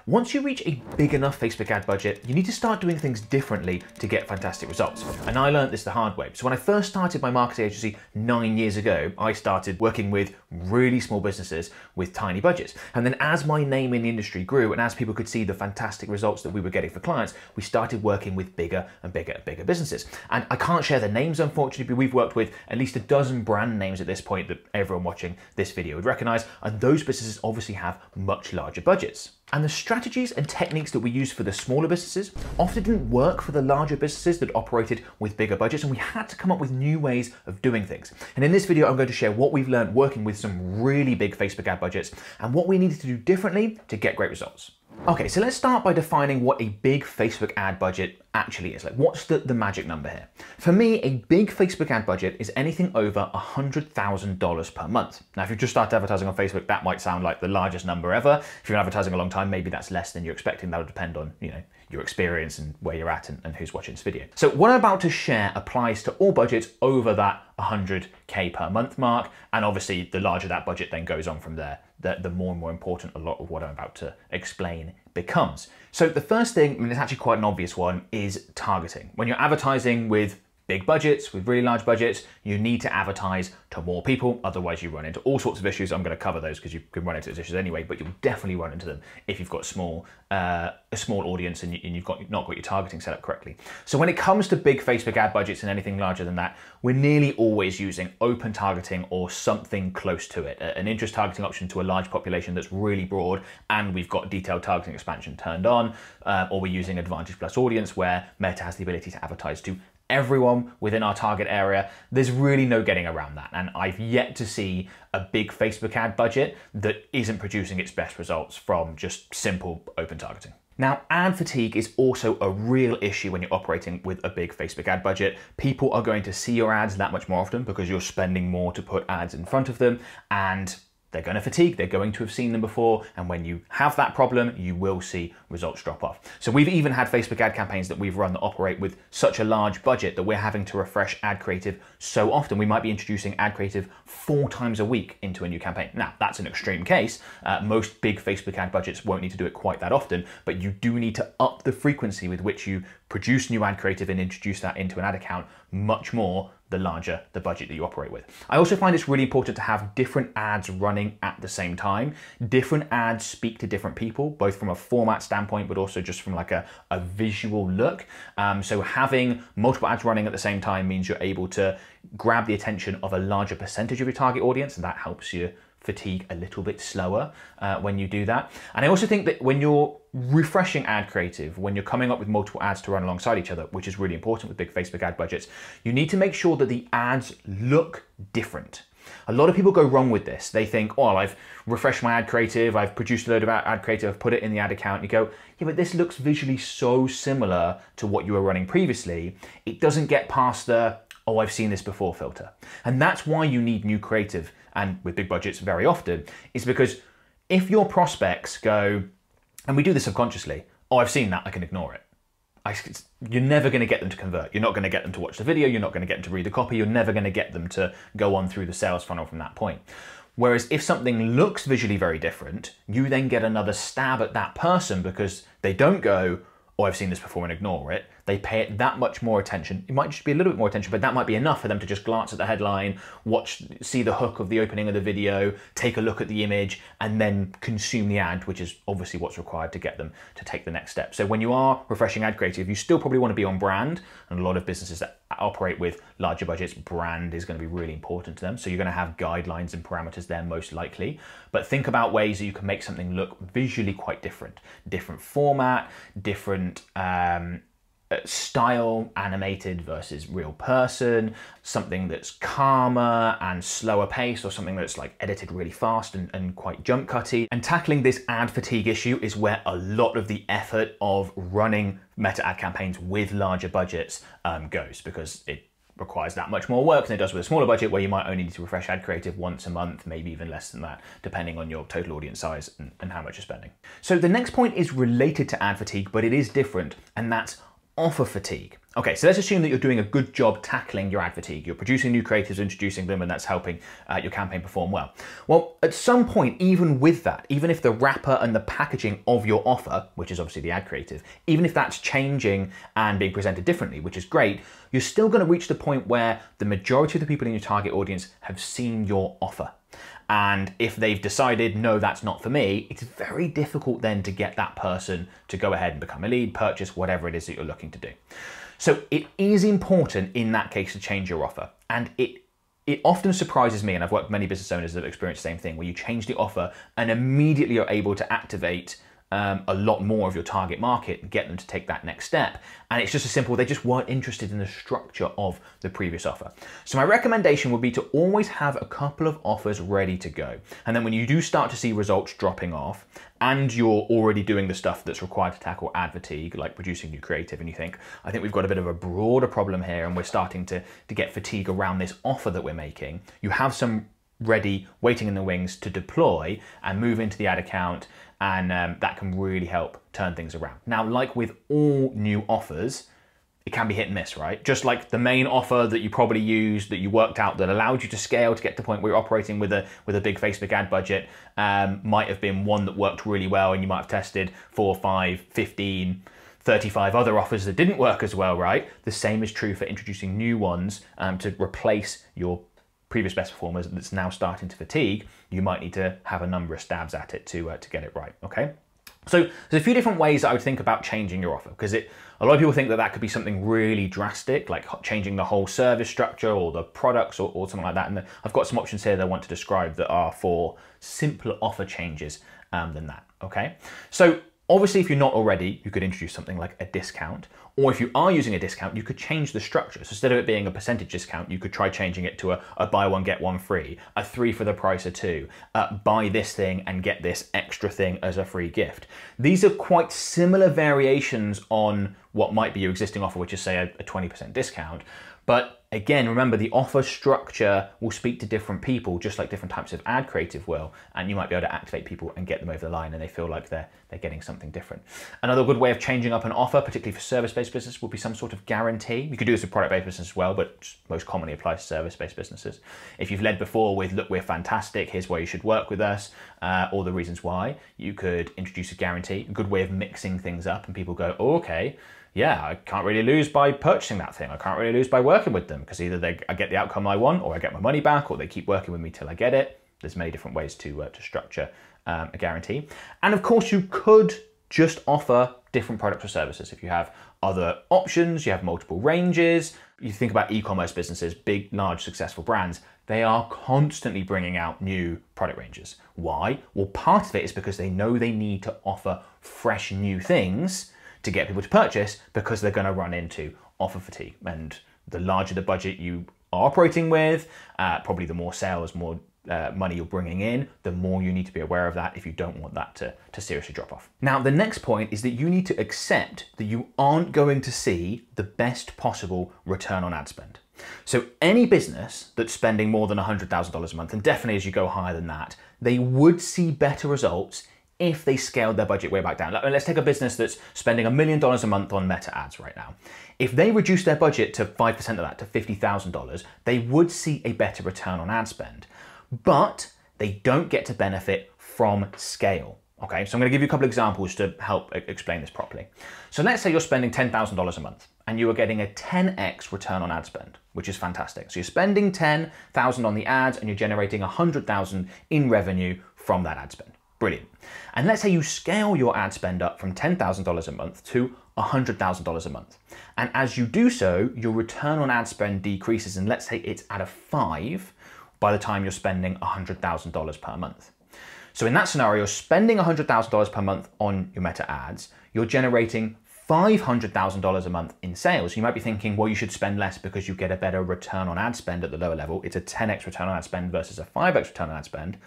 Once you reach a big enough Facebook ad budget, you need to start doing things differently to get fantastic results. And I learned this the hard way. So when I first started my marketing agency 9 years ago, I started working with really small businesses with tiny budgets. And then as my name in the industry grew and as people could see the fantastic results that we were getting for clients, we started working with bigger and bigger and bigger businesses. And I can't share their names, unfortunately, but we've worked with at least a dozen brand names at this point that everyone watching this video would recognize. And those businesses obviously have much larger budgets. And the strategies and techniques that we use for the smaller businesses often didn't work for the larger businesses that operated with bigger budgets, and we had to come up with new ways of doing things. And in this video, I'm going to share what we've learned working with some really big Facebook ad budgets and what we needed to do differently to get great results. Okay, so let's start by defining what a big Facebook ad budget actually is. Like, what's the magic number here? For me, a big Facebook ad budget is anything over $100,000 per month. Now, if you've just started advertising on Facebook, that might sound like the largest number ever. If you're advertising a long time, maybe that's less than you're expecting. That'll depend on, your experience and where you're at and who's watching this video. So what I'm about to share applies to all budgets over that 100K per month mark. And obviously the larger that budget then goes on from there, the more and more important a lot of what I'm about to explain becomes. So the first thing, it's actually quite an obvious one, is targeting. When you're advertising with big budgets, with really large budgets, you need to advertise to more people. Otherwise you run into all sorts of issues. I'm going to cover those because you can run into those issues anyway, but you'll definitely run into them if you've got a small audience and you've not got your targeting set up correctly. So when it comes to big Facebook ad budgets and anything larger than that, we're nearly always using open targeting or something close to it, an interest targeting option to a large population that's really broad, and we've got detailed targeting expansion turned on, or we're using Advantage Plus Audience where Meta has the ability to advertise to everyone within our target area. There's really no getting around that. And I've yet to see a big Facebook ad budget that isn't producing its best results from just simple open targeting. Now, ad fatigue is also a real issue when you're operating with a big Facebook ad budget. People are going to see your ads that much more often because you're spending more to put ads in front of them, and they're going to fatigue, they're going to have seen them before, and when you have that problem, you will see results drop off. So we've even had Facebook ad campaigns that we've run that operate with such a large budget that we're having to refresh ad creative so often. We might be introducing ad creative 4 times a week into a new campaign. Now, that's an extreme case. Most big Facebook ad budgets won't need to do it quite that often, but you do need to up the frequency with which you produce new ad creative and introduce that into an ad account much more the larger the budget that you operate with. I also find it's really important to have different ads running at the same time. Different ads speak to different people, both from a format standpoint, but also just from like a visual look. So having multiple ads running at the same time means you're able to grab the attention of a larger percentage of your target audience, and that helps you fatigue a little bit slower when you do that. And I also think that when you're refreshing ad creative, when you're coming up with multiple ads to run alongside each other, which is really important with big Facebook ad budgets, you need to make sure that the ads look different. A lot of people go wrong with this. They think, oh, I've refreshed my ad creative, I've produced a load of ad creative, I've put it in the ad account. You go, yeah, but this looks visually so similar to what you were running previously. It doesn't get past the, oh, I've seen this before filter. And that's why you need new creative, and with big budgets very often, is because if your prospects go, and we do this subconsciously, oh, I've seen that, I can ignore it. You're never going to get them to convert. You're not going to get them to watch the video. You're not going to get them to read the copy. You're never going to get them to go on through the sales funnel from that point. Whereas if something looks visually very different, you then get another stab at that person because they don't go, oh, I've seen this before, and ignore it. They pay it that much more attention. It might just be a little bit more attention, but that might be enough for them to just glance at the headline, see the hook of the opening of the video, take a look at the image, and then consume the ad, which is obviously what's required to get them to take the next step. So when you are refreshing ad creative, you still probably want to be on brand, and a lot of businesses that operate with larger budgets, brand is going to be really important to them. So you're going to have guidelines and parameters there most likely, but think about ways that you can make something look visually quite different. Different format, different style, animated versus real person, something that's calmer and slower pace, or something that's like edited really fast and quite jump cutty. And tackling this ad fatigue issue is where a lot of the effort of running meta ad campaigns with larger budgets goes, because it requires that much more work than it does with a smaller budget where you might only need to refresh ad creative once a month, maybe even less than that, depending on your total audience size and how much you're spending. So the next point is related to ad fatigue, but it is different, and that's offer fatigue. Okay, so let's assume that you're doing a good job tackling your ad fatigue. You're producing new creatives, introducing them, and that's helping your campaign perform well. Well, at some point, even with that, even if the wrapper and the packaging of your offer, which is obviously the ad creative, even if that's changing and being presented differently, which is great, you're still going to reach the point where the majority of the people in your target audience have seen your offer. And if they've decided, no, that's not for me, it's very difficult then to get that person to go ahead and become a lead, purchase, whatever it is that you're looking to do. So it is important in that case to change your offer. And it often surprises me, and I've worked with many business owners that have experienced the same thing, where you change the offer and immediately you're able to activate a lot more of your target market and get them to take that next step. And it's just as simple, they just weren't interested in the structure of the previous offer. So my recommendation would be to always have a couple of offers ready to go. And then when you do start to see results dropping off and you're already doing the stuff that's required to tackle ad fatigue, like producing new creative, and you think, I think we've got a bit of a broader problem here and we're starting to get fatigue around this offer that we're making, you have some ready, waiting in the wings to deploy and move into the ad account, and that can really help turn things around. Now, like with all new offers, it can be hit and miss, right? Just like the main offer that you probably used, that you worked out, that allowed you to scale to get to the point where you're operating with a big Facebook ad budget, might have been one that worked really well, and you might have tested 4, 5, 15, 35 other offers that didn't work as well, right? The same is true for introducing new ones to replace your previous best performers that's now starting to fatigue. You might need to have a number of stabs at it to get it right, okay? So there's a few different ways that I would think about changing your offer, because a lot of people think that could be something really drastic, like changing the whole service structure or the products or something like that. And I've got some options here that I want to describe that are for simpler offer changes than that, okay? So obviously, if you're not already, you could introduce something like a discount, or if you are using a discount, you could change the structure. So instead of it being a percentage discount, you could try changing it to a buy one, get one free, a 3 for the price of 2, buy this thing and get this extra thing as a free gift. These are quite similar variations on what might be your existing offer, which is say a 20% discount. But again, remember, the offer structure will speak to different people, just like different types of ad creative will, and you might be able to activate people and get them over the line and they feel like they're getting something different. Another good way of changing up an offer, particularly for service-based business, would be some sort of guarantee. You could do this with product-based business as well, but most commonly applies to service-based businesses. If you've led before with, look, we're fantastic, here's why you should work with us, all the reasons why, you could introduce a guarantee, a good way of mixing things up, and people go, oh, okay, yeah, I can't really lose by purchasing that thing. I can't really lose by working with them, because either I get the outcome I want, or I get my money back, or they keep working with me till I get it. There's many different ways to structure a guarantee. And of course, you could just offer different products or services. If you have other options, you have multiple ranges. You think about e-commerce businesses, big, large, successful brands, they are constantly bringing out new product ranges. Why? Well, part of it is because they know they need to offer fresh new things to get people to purchase, because they're going to run into offer fatigue. And the larger the budget you are operating with, probably the more sales, more money you're bringing in, the more you need to be aware of that if you don't want that to seriously drop off. Now, the next point is that you need to accept that you aren't going to see the best possible return on ad spend. So any business that's spending more than $100,000 a month, and definitely as you go higher than that, they would see better results if they scaled their budget way back down. Let's take a business that's spending $1 million a month on Meta ads right now. If they reduce their budget to 5% of that, to $50,000, they would see a better return on ad spend. But they don't get to benefit from scale. Okay, so I'm going to give you a couple of examples to help explain this properly. So let's say you're spending $10,000 a month and you are getting a 10x return on ad spend, which is fantastic. So you're spending $10,000 on the ads and you're generating $100,000 in revenue from that ad spend. Brilliant. And let's say you scale your ad spend up from $10,000 a month to $100,000 a month. And as you do so, your return on ad spend decreases, and let's say it's at a 5 by the time you're spending $100,000 per month. So in that scenario, you're spending $100,000 per month on your Meta ads, you're generating $500,000 a month in sales. You might be thinking, well, you should spend less because you get a better return on ad spend at the lower level. It's a 10x return on ad spend versus a 5x return on ad spend.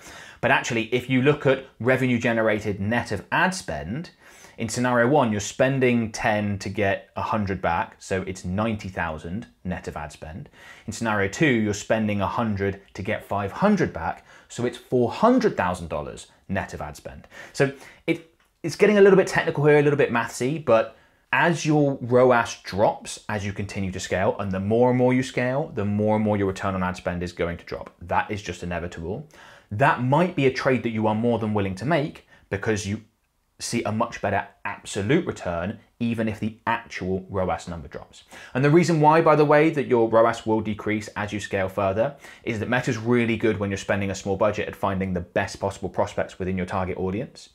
But actually, if you look at revenue generated net of ad spend, in scenario 1, you're spending 10 to get 100 back, so it's 90,000 net of ad spend. In scenario 2, you're spending 100 to get 500 back, so it's $400,000 net of ad spend. So it's getting a little bit technical here, a little bit mathsy, but As your ROAS drops as you continue to scale, and the more and more you scale, the more and more your return on ad spend is going to drop. That is just inevitable. That might be a trade that you are more than willing to make because you see a much better absolute return, even if the actual ROAS number drops. And the reason why, by the way, that your ROAS will decrease as you scale further is that Meta's really good when you're spending a small budget at finding the best possible prospects within your target audience.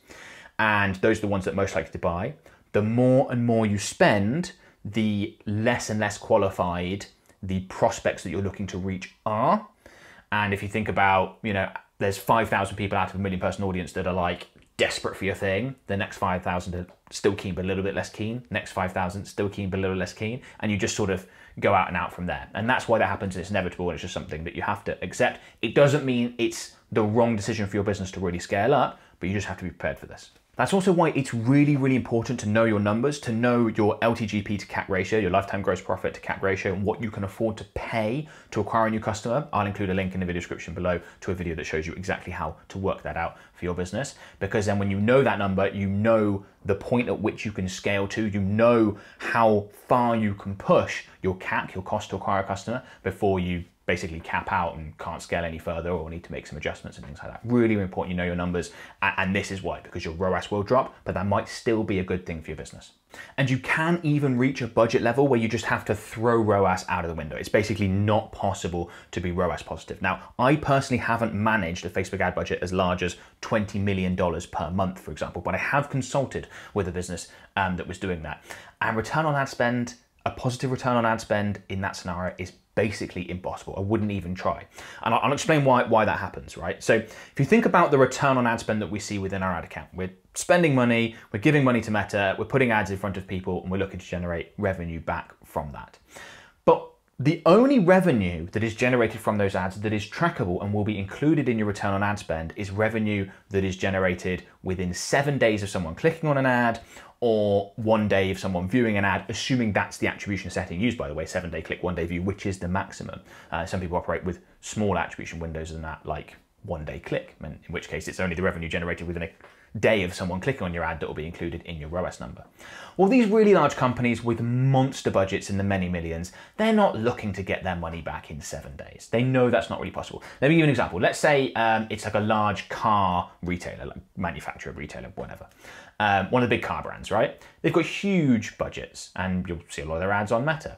And those are the ones that are most likely to buy. The more and more you spend, the less and less qualified the prospects that you're looking to reach are. And if you think about, there's 5,000 people out of a 1 million person audience that are like desperate for your thing. The next 5,000 are still keen, but a little bit less keen. Next 5,000 still keen, but a little less keen. And you just sort of go out and out from there. And that's why that happens. And it's inevitable. And it's just something that you have to accept. It doesn't mean it's the wrong decision for your business to really scale up, but you just have to be prepared for this. That's also why it's really, really important to know your numbers, to know your LTGP to CAC ratio, your lifetime gross profit to CAC ratio, and what you can afford to pay to acquire a new customer. I'll include a link in the video description below to a video that shows you exactly how to work that out for your business. Because then when you know that number, you know the point at which you can scale to, you know how far you can push your CAC, your cost to acquire a customer, before you basically cap out and can't scale any further or need to make some adjustments and things like that. Really important you know your numbers, and this is why, because your ROAS will drop, but that might still be a good thing for your business. And you can even reach a budget level where you just have to throw ROAS out of the window. It's basically not possible to be ROAS positive. Now, I personally haven't managed a Facebook ad budget as large as $20 million per month, for example, but I have consulted with a business that was doing that. And return on ad spend, a positive return on ad spend in that scenario is basically impossible. I wouldn't even try. And I'll explain why that happens, right? So if you think about the return on ad spend that we see within our ad account, we're spending money, we're giving money to Meta, we're putting ads in front of people, and we're looking to generate revenue back from that. But the only revenue that is generated from those ads that is trackable and will be included in your return on ad spend is revenue that is generated within 7 days of someone clicking on an ad, or 1 day of someone viewing an ad, assuming that's the attribution setting used, by the way, 7-day click, 1-day view, which is the maximum. Some people operate with small attribution windows than that, like 1-day click, in which case it's only the revenue generated within a day of someone clicking on your ad that will be included in your ROAS number. Well, these really large companies with monster budgets in the many millions, they're not looking to get their money back in 7 days. They know that's not really possible. Let me give you an example. Let's say it's like a large car retailer, like manufacturer, retailer, whatever. One of the big car brands, right? They've got huge budgets, and you'll see a lot of their ads on Meta.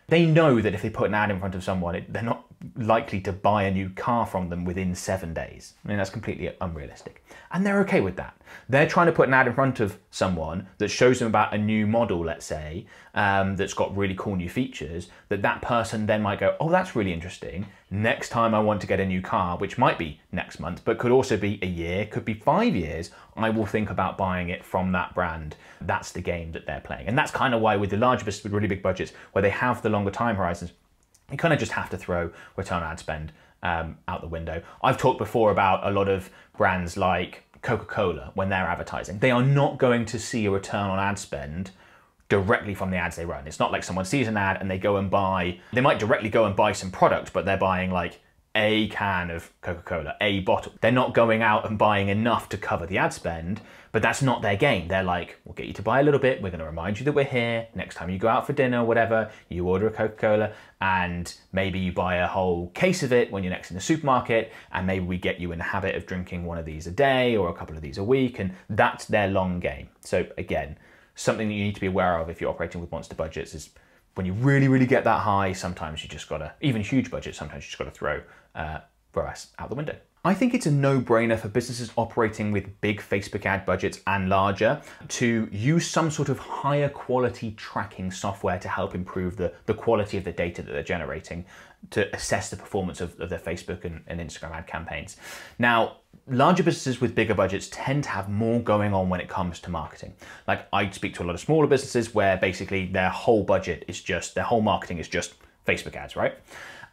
They know that if they put an ad in front of someone, they're not likely to buy a new car from them within 7 days. I mean, that's completely unrealistic. And they're okay with that. They're trying to put an ad in front of someone that shows them about a new model, let's say, that's got really cool new features, that person then might go, oh, that's really interesting. Next time I want to get a new car, which might be next month, but could also be a year, could be 5 years, I will think about buying it from that brand. That's the game that they're playing. And that's kind of why with the larger businesses with really big budgets, where they have the longer time horizons, you kind of just have to throw return on ad spend out the window. I've talked before about a lot of brands like Coca-Cola when they're advertising. They are not going to see a return on ad spend directly from the ads they run. It's not like someone sees an ad and they go and buy, they might directly go and buy some product, but they're buying like a can of Coca-Cola, a bottle. They're not going out and buying enough to cover the ad spend, but that's not their game. They're like, we'll get you to buy a little bit. We're going to remind you that we're here. Next time you go out for dinner, whatever, you order a Coca-Cola, and maybe you buy a whole case of it when you're next in the supermarket, and maybe we get you in the habit of drinking one of these a day or a couple of these a week, and that's their long game. So again, something that you need to be aware of if you're operating with monster budgets is when you really, really get that high, sometimes you just gotta, even huge budgets, sometimes you just gotta throw ROAS out the window. I think it's a no-brainer for businesses operating with big Facebook ad budgets and larger to use some sort of higher quality tracking software to help improve the quality of the data that they're generating to assess the performance of their Facebook and Instagram ad campaigns. Now, larger businesses with bigger budgets tend to have more going on when it comes to marketing. Like I speak to a lot of smaller businesses where basically their whole budget is just, their whole marketing is just Facebook ads, right?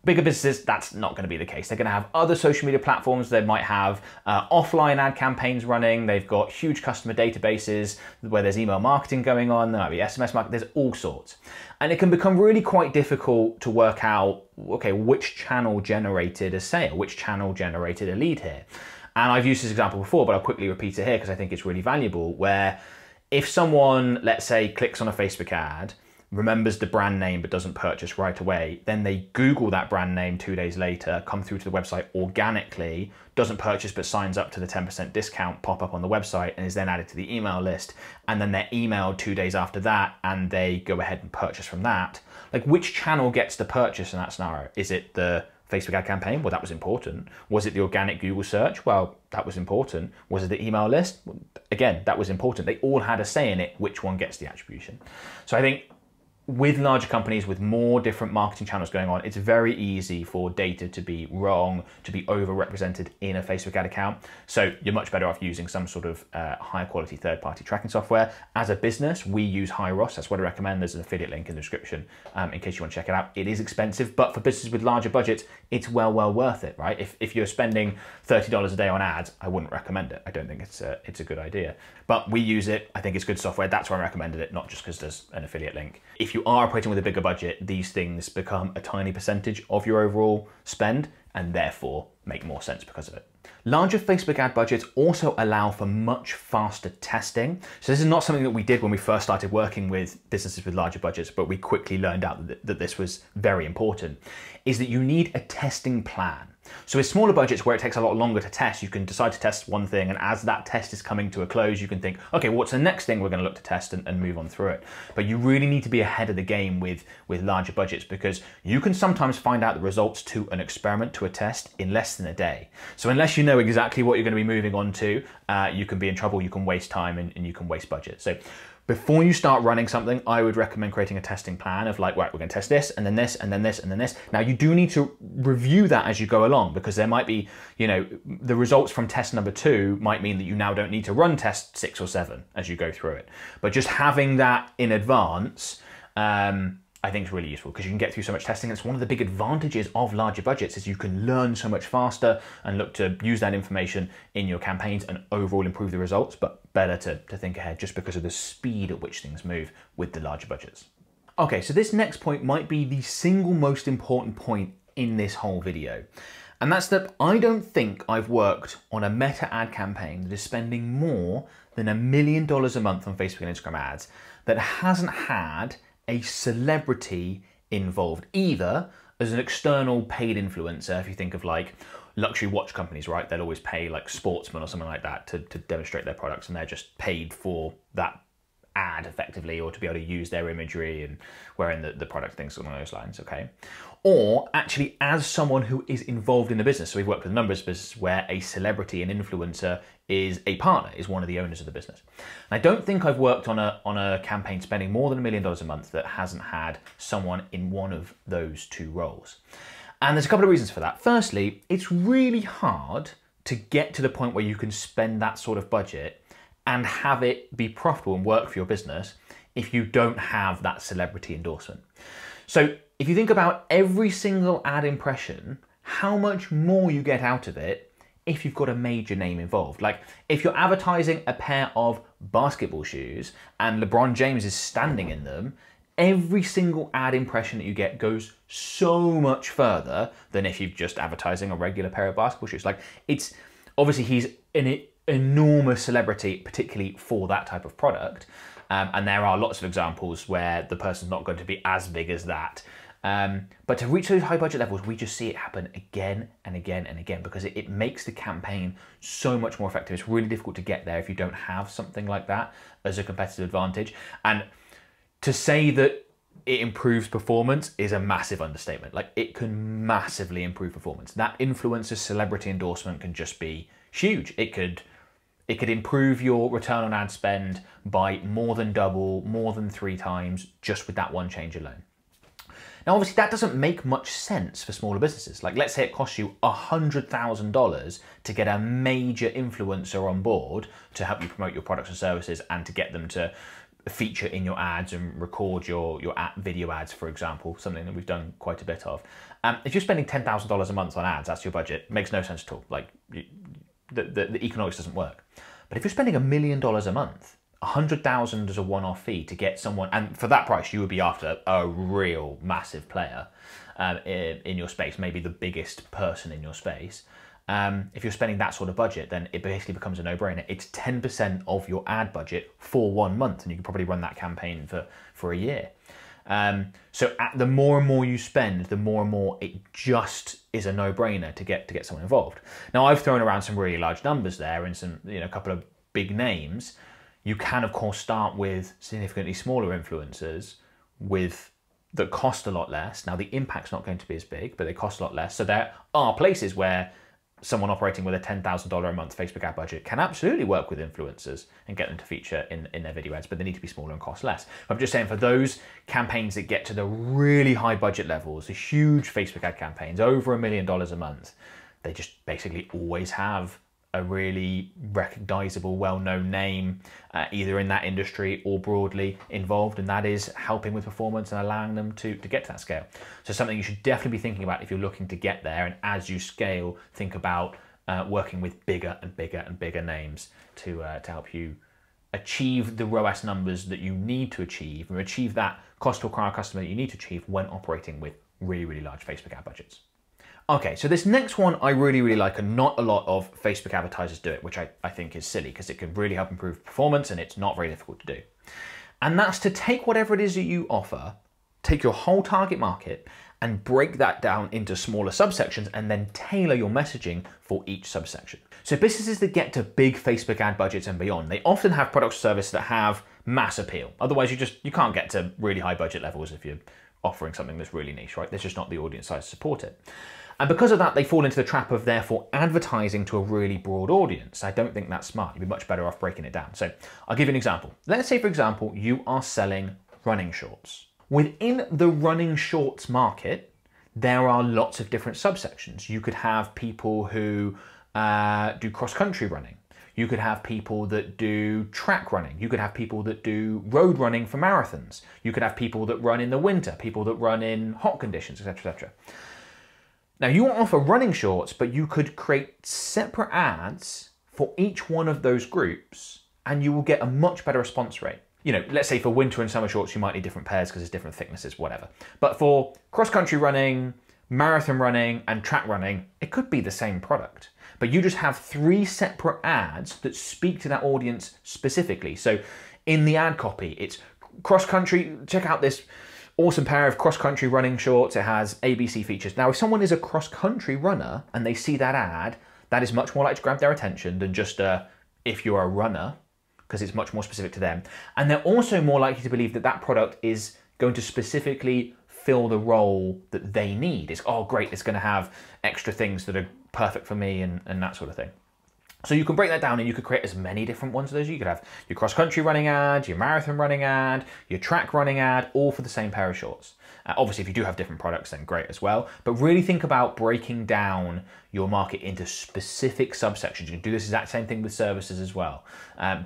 Bigger businesses, that's not going to be the case. They're going to have other social media platforms. They might have offline ad campaigns running. They've got huge customer databases where there's email marketing going on. There might be SMS marketing. There's all sorts. And it can become really quite difficult to work out, okay, which channel generated a sale, which channel generated a lead here. And I've used this example before, but I'll quickly repeat it here because I think it's really valuable, where If someone, let's say, clicks on a Facebook ad, remembers the brand name but doesn't purchase right away, then they Google that brand name 2 days later, come through to the website organically, doesn't purchase but signs up to the 10% discount pop up on the website and is then added to the email list, and then they're emailed 2 days after that and they go ahead and purchase from that. Like, which channel gets the purchase in that scenario? Is it the Facebook ad campaign? Well, that was important. Was it the organic Google search? Well, that was important. Was it the email list? Again, that was important. They all had a say in it, which one gets the attribution. So I think with larger companies with more different marketing channels going on, it's very easy for data to be wrong, to be overrepresented in a Facebook ad account. So you're much better off using some sort of high quality third-party tracking software. As a business, we use HiROS. That's what I recommend. There's an affiliate link in the description in case you want to check it out. It is expensive, but for businesses with larger budgets, it's well worth it, right? If you're spending $30 a day on ads, I wouldn't recommend it. I don't think it's a good idea. But we use it. I think it's good software. That's why I recommended it, not just because there's an affiliate link. If you are operating with a bigger budget, these things become a tiny percentage of your overall spend and therefore make more sense because of it. Larger Facebook ad budgets also allow for much faster testing. So this is not something that we did when we first started working with businesses with larger budgets, but we quickly learned out that this was very important, is that you need a testing plan. So with smaller budgets where it takes a lot longer to test, you can decide to test one thing, and as that test is coming to a close, you can think, okay, what's the next thing we're going to look to test and move on through it. But you really need to be ahead of the game with larger budgets, because you can sometimes find out the results to an experiment, to a test, in less than a day. So unless you know exactly what you're going to be moving on to, you can be in trouble, you can waste time, and you can waste budget. So before you start running something, I would recommend creating a testing plan of like, right, we're going to test this, and then this, and then this, and then this. Now, you do need to review that as you go along, because there might be, you know, the results from test number 2 might mean that you now don't need to run test 6 or 7 as you go through it. But just having that in advance, I think is really useful, because you can get through so much testing. It's one of the big advantages of larger budgets, is you can learn so much faster and look to use that information in your campaigns and overall improve the results, but better to think ahead just because of the speed at which things move with the larger budgets. Okay, so this next point might be the single most important point in this whole video. And that's that I don't think I've worked on a meta ad campaign that is spending more than $1 million a month on Facebook and Instagram ads that hasn't had a celebrity involved, either as an external paid influencer. If you think of like luxury watch companies, right? They'll always pay like sportsmen or something like that to demonstrate their products, and they're just paid for that ad effectively, or to be able to use their imagery and wearing the product, things along those lines, okay? Or actually as someone who is involved in the business. So we've worked with a number of businesses where a celebrity, an influencer, is a partner, is one of the owners of the business. And I don't think I've worked on a campaign spending more than $1 million a month that hasn't had someone in one of those 2 roles. And there's a couple of reasons for that. Firstly, it's really hard to get to the point where you can spend that sort of budget and have it be profitable and work for your business if you don't have that celebrity endorsement. So if you think about every single ad impression, how much more you get out of it if you've got a major name involved. Like if you're advertising a pair of basketball shoes and LeBron James is standing in them, every single ad impression that you get goes so much further than if you're just advertising a regular pair of basketball shoes. Like, it's obviously he's an enormous celebrity, particularly for that type of product. And there are lots of examples where the person's not going to be as big as that. But to reach those high budget levels, we just see it happen again and again and again, because it makes the campaign so much more effective. It's really difficult to get there if you don't have something like that as a competitive advantage. And to say that it improves performance is a massive understatement. Like, it can massively improve performance. That influencer celebrity endorsement can just be huge. It could improve your return on ad spend by more than double, more than 3 times, just with that one change alone. Now, obviously, that doesn't make much sense for smaller businesses. Like, let's say it costs you $100,000 to get a major influencer on board to help you promote your products and services and to get them to feature in your ads and record your video ads, for example, something that we've done quite a bit of. If you're spending $10,000 a month on ads, that's your budget, it makes no sense at all. Like, the economics doesn't work. But if you're spending $1 million a month, $100,000 as a one-off fee to get someone, and for that price, you would be after a real massive player in your space, maybe the biggest person in your space. if you're spending that sort of budget, then it basically becomes a no-brainer. It's 10% of your ad budget for 1 month, and you can probably run that campaign for a year. So the more and more you spend, the more and more it just is a no-brainer to get someone involved. Now, I've thrown around some really large numbers there and some, a couple of big names. You can, of course, start with significantly smaller influencers that cost a lot less. Now, the impact's not going to be as big, but they cost a lot less. So there are places where someone operating with a $10,000 a month Facebook ad budget can absolutely work with influencers and get them to feature in their video ads, but they need to be smaller and cost less. I'm just saying, for those campaigns that get to the really high budget levels, the huge Facebook ad campaigns, over $1 million a month, they just basically always have a really recognizable, well-known name, either in that industry or broadly involved, and that is helping with performance and allowing them to get to that scale. So something you should definitely be thinking about if you're looking to get there, and as you scale, think about working with bigger and bigger and bigger names to help you achieve the ROAS numbers that you need to achieve, and achieve that cost to acquire a customer that you need to achieve when operating with really, really large Facebook ad budgets. Okay, so this next one I really, really like, and not a lot of Facebook advertisers do it, which I think is silly because it can really help improve performance and it's not very difficult to do. And that's to take whatever it is that you offer, take your whole target market and break that down into smaller subsections and then tailor your messaging for each subsection. So businesses that get to big Facebook ad budgets and beyond, they often have products or services that have mass appeal. Otherwise, you can't get to really high budget levels if you're offering something that's really niche, right? There's just not the audience size to support it. And because of that, they fall into the trap of therefore advertising to a really broad audience. I don't think that's smart. You'd be much better off breaking it down. So I'll give you an example. Let's say, for example, you are selling running shorts. Within the running shorts market, there are lots of different subsections. You could have people who do cross-country running. You could have people that do track running. You could have people that do road running for marathons. You could have people that run in the winter, people that run in hot conditions, etc., etc. Now, you offer running shorts, but you could create separate ads for each one of those groups, and you will get a much better response rate. Let's say for winter and summer shorts, you might need different pairs because there's different thicknesses, whatever. But for cross-country running, marathon running, and track running, it could be the same product. But you just have 3 separate ads that speak to that audience specifically. So in the ad copy, it's cross-country, check out this awesome pair of cross-country running shorts. It has ABC features. Now, if someone is a cross-country runner and they see that ad, that is much more likely to grab their attention than just if you're a runner, because it's much more specific to them. And they're also more likely to believe that that product is going to specifically fill the role that they need. It's, oh great, it's going to have extra things that are perfect for me and that sort of thing. So you can break that down and you could create as many different ones of those. You could have your cross-country running ad, your marathon running ad, your track running ad, all for the same pair of shorts. Obviously, if you do have different products, then great as well. But really think about breaking down your market into specific subsections. You can do this exact same thing with services as well.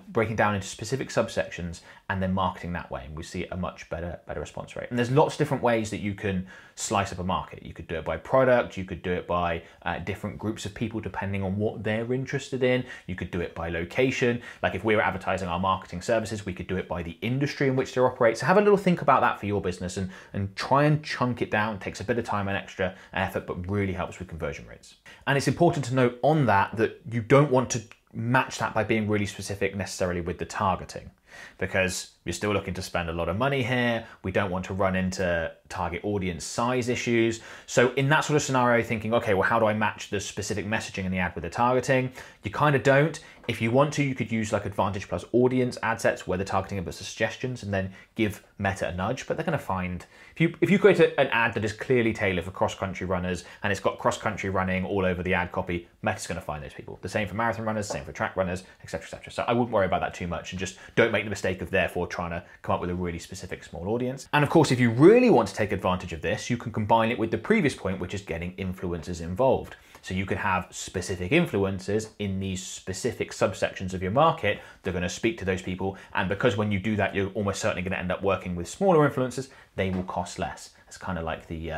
Breaking down into specific subsections and then marketing that way. And we see a much better response rate. And there's lots of different ways that you can slice up a market. You could do it by product. You could do it by different groups of people depending on what they're interested in. You could do it by location. Like if we were advertising our marketing services, we could do it by the industry in which they operate. So have a little think about that for your business and try and chunk it down. It takes a bit of time and extra effort, but really helps with conversion rates. And it's important to note on that you don't want to match that by being really specific necessarily with the targeting, because you're still looking to spend a lot of money here. We don't want to run into target audience size issues. So in that sort of scenario, thinking, okay, well, how do I match the specific messaging in the ad with the targeting? You kind of don't. If you want to, you could use like Advantage plus audience ad sets where the targeting are suggestions and then give Meta a nudge, but they're going to find, if you create an ad that is clearly tailored for cross-country runners and it's got cross-country running all over the ad copy, Meta's going to find those people. The same for marathon runners, same for track runners, etc., etc. So I wouldn't worry about that too much and just don't make the mistake of therefore trying to come up with a really specific small audience. And of course, if you really want to take advantage of this, you can combine it with the previous point, which is getting influencers involved. So you could have specific influencers in these specific subsections of your market that are going to speak to those people. And because when you do that, you're almost certainly going to end up working with smaller influencers, they will cost less. It's kind of like the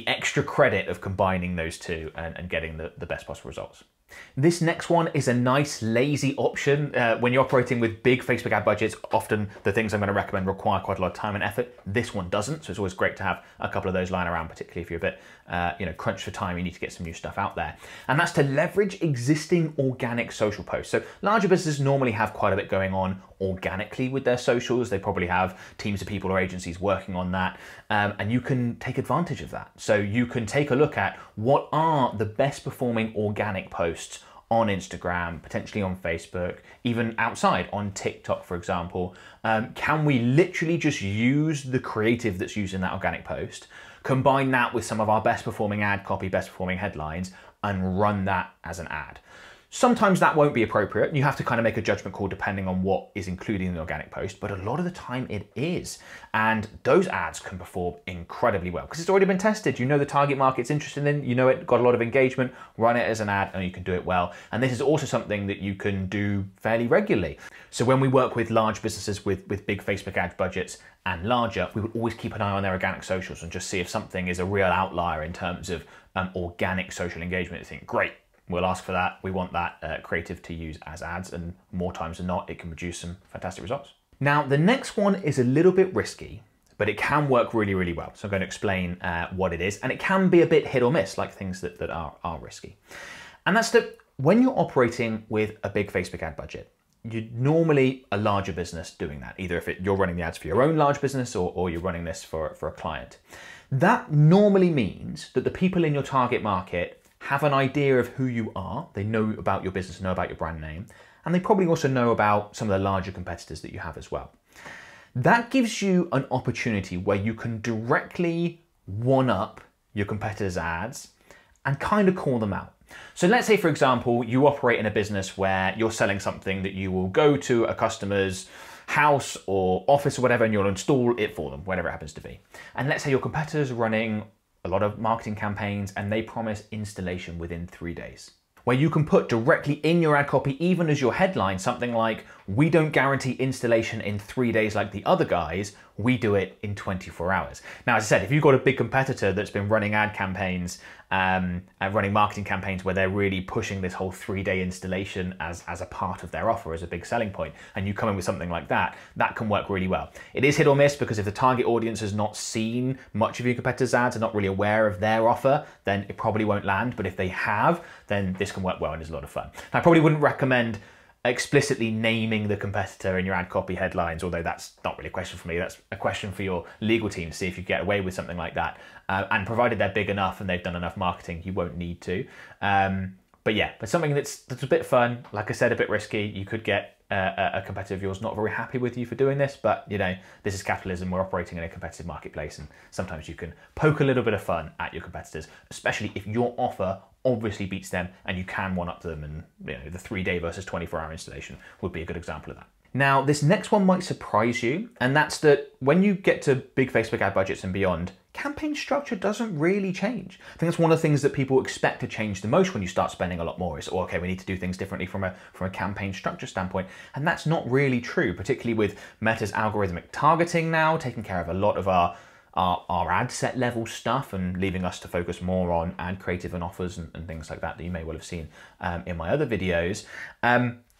extra credit of combining those two and getting the best possible results. This next one is a nice lazy option. When you're operating with big Facebook ad budgets, often the things I'm going to recommend require quite a lot of time and effort. This one doesn't, so it's always great to have a couple of those lying around, particularly if you're a bit crunched for time, you need to get some new stuff out there. And that's to leverage existing organic social posts. So larger businesses normally have quite a bit going on organically with their socials. They probably have teams of people or agencies working on that, and you can take advantage of that. So you can take a look at what are the best performing organic posts on Instagram, potentially on Facebook, even outside on TikTok, for example. Can we literally just use the creative that's used in that organic post, combine that with some of our best performing ad copy, best performing headlines, and run that as an ad? Sometimes that won't be appropriate. You have to kind of make a judgment call depending on what is included in the organic post, but a lot of the time it is. And those ads can perform incredibly well because it's already been tested. You know the target market's interested in, you know it got a lot of engagement, run it as an ad and you can do it well. And this is also something that you can do fairly regularly. So when we work with large businesses with big Facebook ad budgets and larger, we would always keep an eye on their organic socials and just see if something is a real outlier in terms of organic social engagement. You think, great. We'll ask for that. We want that creative to use as ads, and more times than not, it can produce some fantastic results. Now, the next one is a little bit risky, but it can work really, really well. So I'm going to explain what it is, and it can be a bit hit or miss, like things that are risky. And that's that when you're operating with a big Facebook ad budget, you're normally a larger business doing that, either if you're running the ads for your own large business or you're running this for a client. That normally means that the people in your target market have an idea of who you are, they know about your business, know about your brand name, and they probably also know about some of the larger competitors that you have as well. That gives you an opportunity where you can directly one-up your competitors' ads and kind of call them out. So let's say, for example, you operate in a business where you're selling something that you will go to a customer's house or office or whatever, and you'll install it for them, whatever it happens to be. And let's say your competitors are running a lot of marketing campaigns and they promise installation within 3 days, where you can put directly in your ad copy, even as your headline, something like, we don't guarantee installation in 3 days like the other guys, we do it in 24 hours. Now, as I said, if you've got a big competitor that's been running ad campaigns and running marketing campaigns where they're really pushing this whole 3-day installation as a part of their offer, as a big selling point, and you come in with something like that, that can work really well. It is hit or miss because if the target audience has not seen much of your competitors' ads and not really aware of their offer, then it probably won't land. But if they have, then this can work well and is a lot of fun. I probably wouldn't recommend explicitly naming the competitor in your ad copy headlines, although that's not really a question for me, that's a question for your legal team to see if you get away with something like that. And provided they're big enough and they've done enough marketing, you won't need to. But yeah, but something that's a bit fun, like I said, a bit risky. You could get a competitor of yours not very happy with you for doing this, but you know, this is capitalism. We're operating in a competitive marketplace, and sometimes you can poke a little bit of fun at your competitors, especially if your offer obviously beats them and you can one up them, and you know, the 3-day versus 24-hour installation would be a good example of that. Now, this next one might surprise you, and that's that when you get to big Facebook ad budgets and beyond, campaign structure doesn't really change. I think that's one of the things that people expect to change the most when you start spending a lot more is, oh, okay, we need to do things differently from a campaign structure standpoint. And that's not really true, particularly with Meta's algorithmic targeting now, taking care of a lot of our ad set level stuff and leaving us to focus more on ad creative and offers and things like that you may well have seen in my other videos.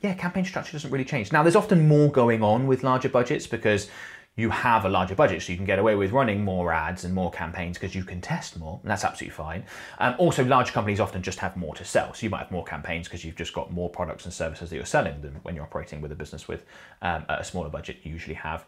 Yeah, campaign structure doesn't really change. Now, there's often more going on with larger budgets because you have a larger budget, so you can get away with running more ads and more campaigns because you can test more, and that's absolutely fine. Also, large companies often just have more to sell, so you might have more campaigns because you've just got more products and services that you're selling than when you're operating with a business with a smaller budget. You usually have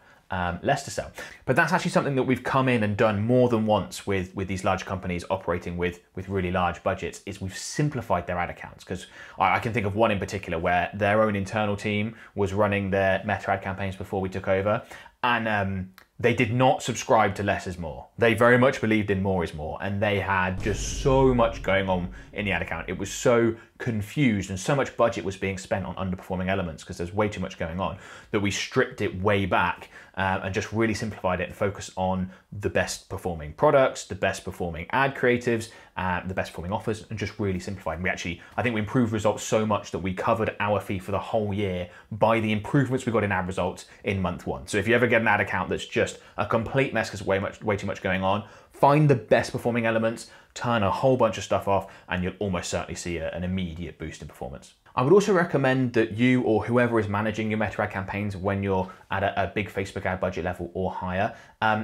less to sell. But that's actually something that we've come in and done more than once with these large companies operating with really large budgets, is we've simplified their ad accounts. Because I can think of one in particular where their own internal team was running their Meta ad campaigns before we took over, and they did not subscribe to less is more. They very much believed in more is more, and they had just so much going on in the ad account. It was so confused and so much budget was being spent on underperforming elements because there's way too much going on that we stripped it way back and just really simplified it and focused on the best performing products, the best performing ad creatives, the best performing offers, and just really simplified. And I think we improved results so much that we covered our fee for the whole year by the improvements we got in ad results in month 1. So if you ever get an ad account that's just just a complete mess because way too much going on. Find the best performing elements, turn a whole bunch of stuff off, and you'll almost certainly see an immediate boost in performance. I would also recommend that you or whoever is managing your meta ad campaigns when you're at a big Facebook ad budget level or higher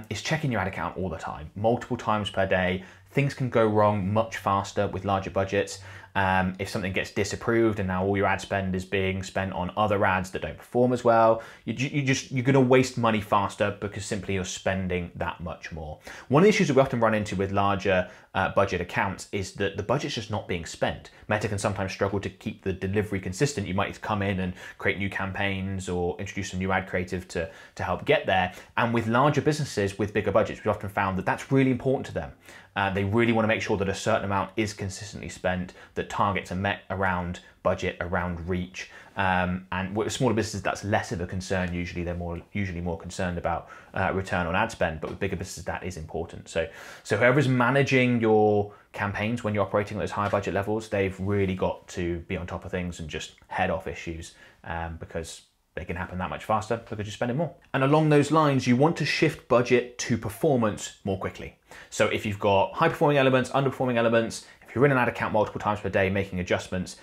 is checking your ad account all the time, multiple times per day. Things can go wrong much faster with larger budgets. If something gets disapproved and now all your ad spend is being spent on other ads that don't perform as well, you're going to waste money faster because simply you're spending that much more. One of the issues that we often run into with larger budget accounts is that the budget's just not being spent. Meta can sometimes struggle to keep the delivery consistent. You might come in and create new campaigns or introduce some new ad creative to help get there. And with larger businesses with bigger budgets, we've often found that that's really important to them. They really want to make sure that a certain amount is consistently spent, that targets are met around budget, around reach. And with smaller businesses, that's less of a concern. Usually they're usually more concerned about return on ad spend, but with bigger businesses, that is important. So whoever's managing your campaigns when you're operating at those higher budget levels, they've really got to be on top of things and just head off issues because they can happen that much faster because you're spending more. And along those lines, you want to shift budget to performance more quickly. So if you've got high performing elements, underperforming elements, if you're in an ad account multiple times per day making adjustments,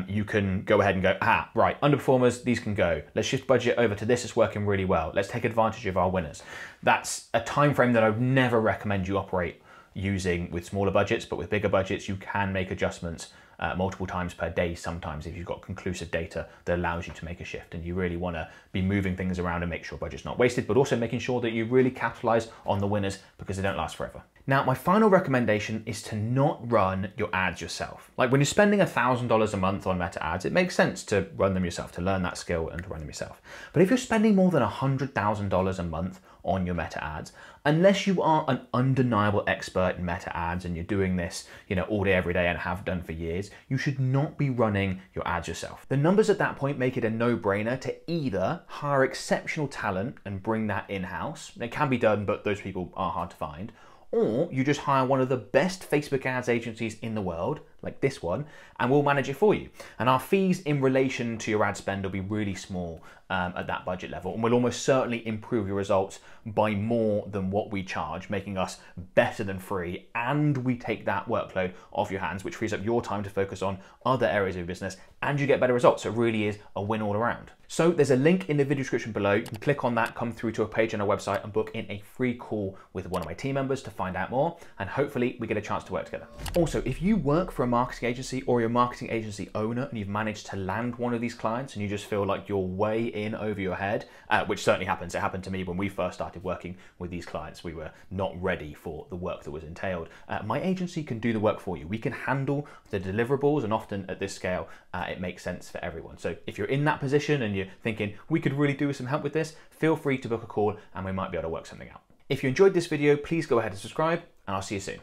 you can go ahead and go, right, underperformers, these can go. Let's shift budget over to this, it's working really well. Let's take advantage of our winners. That's a time frame that I would never recommend you operate using with smaller budgets, but with bigger budgets, you can make adjustments multiple times per day sometimes if you've got conclusive data that allows you to make a shift. And you really want to be moving things around and make sure budget's not wasted, but also making sure that you really capitalize on the winners because they don't last forever. Now, my final recommendation is to not run your ads yourself. Like when you're spending $1,000 a month on meta ads, it makes sense to run them yourself, to learn that skill and to run them yourself. But if you're spending more than $100,000 a month on your meta ads, unless you are an undeniable expert in meta ads and you're doing this, all day, every day and have done for years, you should not be running your ads yourself. The numbers at that point make it a no-brainer to either hire exceptional talent and bring that in-house. It can be done, but those people are hard to find. Or you just hire one of the best Facebook ads agencies in the world, like this one, and we'll manage it for you. And our fees in relation to your ad spend will be really small at that budget level, and will almost certainly improve your results by more than what we charge, making us better than free, and we take that workload off your hands, which frees up your time to focus on other areas of your business, and you get better results. So it really is a win all around. So there's a link in the video description below. You can click on that, come through to a page on our website and book in a free call with one of my team members to find out more, and hopefully we get a chance to work together. Also, if you work for a marketing agency or you're a marketing agency owner and you've managed to land one of these clients and you just feel like you're way in over your head, which certainly happens. It happened to me when we first started working with these clients. We were not ready for the work that was entailed. My agency can do the work for you. We can handle the deliverables, and often at this scale, it makes sense for everyone. So if you're in that position and you're thinking, we could really do with some help with this, feel free to book a call and we might be able to work something out. If you enjoyed this video, please go ahead and subscribe, and I'll see you soon.